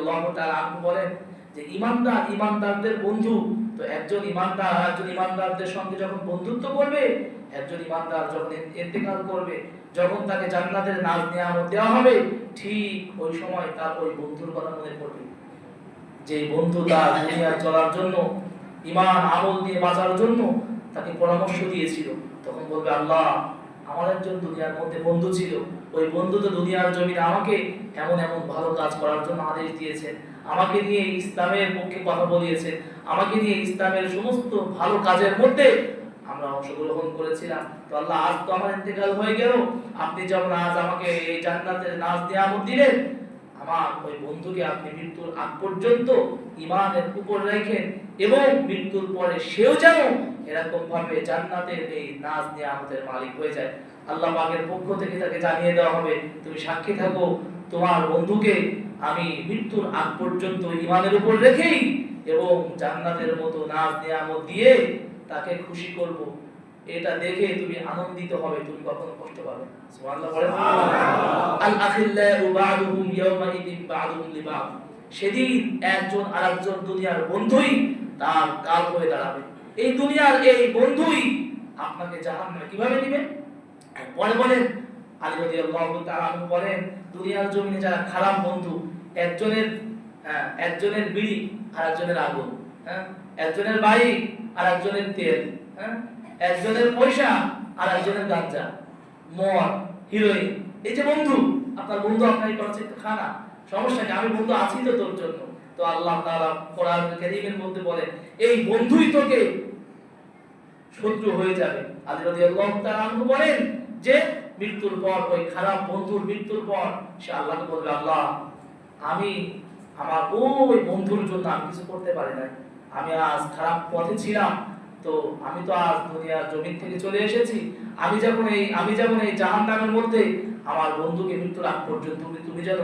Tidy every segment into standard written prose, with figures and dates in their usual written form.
আল্লাহ তাআলা আপনি বলেন যে ইমানদার ইমানদারদের বন্ধু। তো একজন ইমানদার আরেকজন ইমানদারদের সঙ্গে যখন বন্ধুত্ব করবে, একজন ইমানদার যখন ইন্তেকাল করবে, যখন তাকে জান্নাতের নাজ নিয়ামত দেওয়া হবে, ঠিক ওই সময় তার ওই বন্ধুর কথা মনে পড়বে, যে বন্ধু তার দুনিয়া চলার জন্য, ঈমান আমল দিয়ে বাঁচার জন্য তাকে পরামর্শ দিয়েছিল। তখন বলবে, আল্লাহ, আমার একজন দুনিয়ার মধ্যে বন্ধু ছিল, ওই বন্ধু তো দুনিয়ার জমিনে আমাকে এমন এমন ভালো কাজ করার জন্য আদেশ দিয়েছেন, আমাকে নিয়ে ইসলামের পক্ষে কথা বলিয়েছে, আমাকে নিয়ে ইসলামের সমস্ত ভালো কাজের মধ্যে আমরা অংশগ্রহণ করেছিলাম। তো আল্লাহ, আজ তো আমার ইন্তেকাল হয়ে গেল, আপনি যেমন আজ আমাকে এই জান্নাতের নাজ নিয়ামত দিলেন, আমার ওই বন্ধুকে আপনি মৃত্যুর আগ পর্যন্ত ঈমানের উপর রাখেন এবং মৃত্যুর পরে সেও যেন এরকম ভাবে জান্নাতের এই নাজ নিয়ামতের মালিক হয়ে যায়। আল্লাহ পাকের পক্ষ থেকে তাকে জানিয়ে দেওয়া হবে, তুমি সাক্ষী থাকো, তোমার বন্ধুকে আমি মৃত্যুর আগ পর্যন্ত ঈমানের উপর রেখেই এবং জান্নাতের মতো নাজ নিয়ামত দিয়ে তাকে খুশি করব। এটা দেখে তুমি আনন্দিত হবে, তুমি কখনো কষ্ট পাবে না। সুবহানাল্লাহ বলেন। আল আখিল্লাহু বা'দুহুম ইয়াওমাইদিন বা'দুহুম লিবা'দ। সেদিন একজন আরেকজন দুনিয়ার বন্ধুই তার কাল হয়ে দাঁড়াবে। এই দুনিয়ার এই বন্ধুই আপনাকে জাহান্নামে কিভাবে দিবে? পরে বলেন, আলী রাদিয়াল্লাহু তাআলা আনহু বলেন, দুনিয়ার জমিনে যারা খারাপ বন্ধু, একজনের বিড়ি আর একজনের আগুন, একজনের বাইক আর একজনের তেল, একজনের পয়সা আর একজনের গাঁজা, মদ, হিরোইন। এই যে বন্ধু, আপনার বন্ধু আপনাকে বলছে খানা, সমস্যা কি, আমি বন্ধু আছি তো তোর জন্য। তো আল্লাহ তাআলা কোরআন কারীমের মধ্যে বলেন, এই বন্ধুই তোকে শত্রু হয়ে যাবে। আলী রাদিয়াল্লাহু তাআলা আনহু বলেন যে মৃত্যুর পর ওই খারাপ বন্ধুর মৃত্যুর পর সে আল্লাহকে বলবে, আল্লাহ, আমি আমার ওই বন্ধুর জন্য আমি কিছু করতে পারি না, আমি আজ খারাপ পথে ছিলাম, তো আমি তো আজ দুনিয়ার জমিন থেকে চলে এসেছি, আমি যেমন এই জাহান্নামের মধ্যে আমার বন্ধুকে মৃত্যুর আগ পর্যন্ত তুমি যেন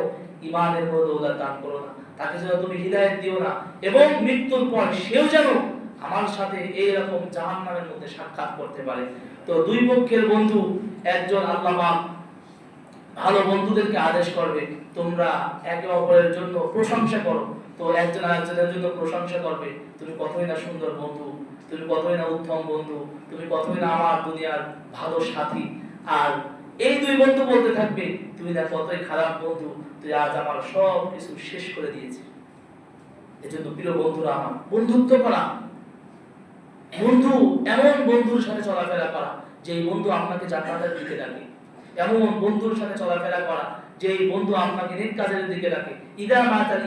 ঈমানের দৌলত দান করো না, তাকে যেন তুমি হিদায়াত দিও না, এবং মৃত্যুর পর সেও যেন আমার সাথে এইরকম জাহান্নামের মধ্যে সাক্ষাৎ করতে পারে। তো দুই পক্ষের বন্ধু, একজন আল্লাহ পাক ভালো বন্ধুদেরকে আদেশ করবে, তোমরা একে অপরের জন্য প্রশংসা করো। তো একজন আরেকজনের জন্য প্রশংসা করবে, তুমি কতই না সুন্দর বন্ধু, তুমি কতই না উত্তম বন্ধু, তুমি কতই না আমার দুনিয়ার ভালো সাথী। আর এই দুই বন্ধু বলতে থাকবে, তুই না কতই খারাপ বন্ধু, তুই আজ আমার সব কিছু শেষ করে দিয়েছিস। এজন্য প্রিয় বন্ধুরা আমার, বন্ধুত্ব করা, বন্ধু এমন বন্ধুর সাথে চলাফেরা করা যেই বন্ধু আপনাকে জান্নাতের দিকে ডাকে, এমন বন্ধুর সাথে চলাফেরা করা যেই বন্ধু আপনাকে নেক কাজের দিকে ডাকে। ইদা মাতাল